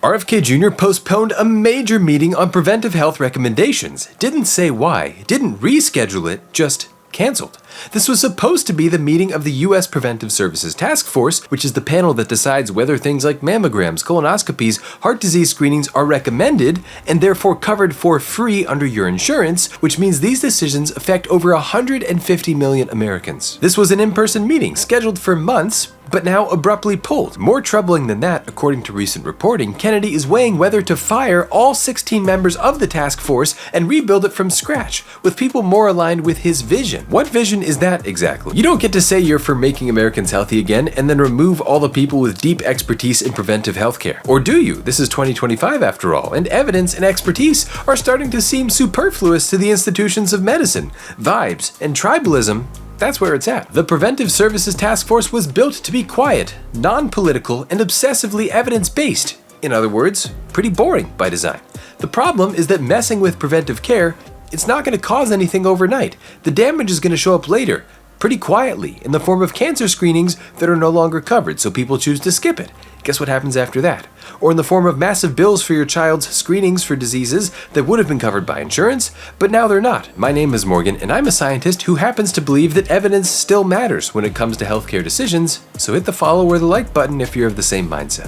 RFK Jr. postponed a major meeting on preventive health recommendations, didn't say why, didn't reschedule it, just canceled. This was supposed to be the meeting of the U.S. Preventive Services Task Force, which is the panel that decides whether things like mammograms, colonoscopies, heart disease screenings are recommended and therefore covered for free under your insurance, which means these decisions affect over 150 million Americans. This was an in-person meeting scheduled for months, but now abruptly pulled. More troubling than that, according to recent reporting, Kennedy is weighing whether to fire all 16 members of the task force and rebuild it from scratch, with people more aligned with his vision. What vision is that exactly? You don't get to say you're for making Americans healthy again and then remove all the people with deep expertise in preventive healthcare. Or do you? This is 2025 after all, and evidence and expertise are starting to seem superfluous to the institutions of medicine. Vibes and tribalism, that's where it's at. The Preventive Services Task Force was built to be quiet, non-political, and obsessively evidence-based. In other words, pretty boring by design. The problem is that messing with preventive care, it's not going to cause anything overnight. The damage is going to show up later, pretty quietly, in the form of cancer screenings that are no longer covered, so people choose to skip it. Guess what happens after that? Or in the form of massive bills for your child's screenings for diseases that would have been covered by insurance, but now they're not. My name is Morgan, and I'm a scientist who happens to believe that evidence still matters when it comes to healthcare decisions, so hit the follow or the like button if you're of the same mindset.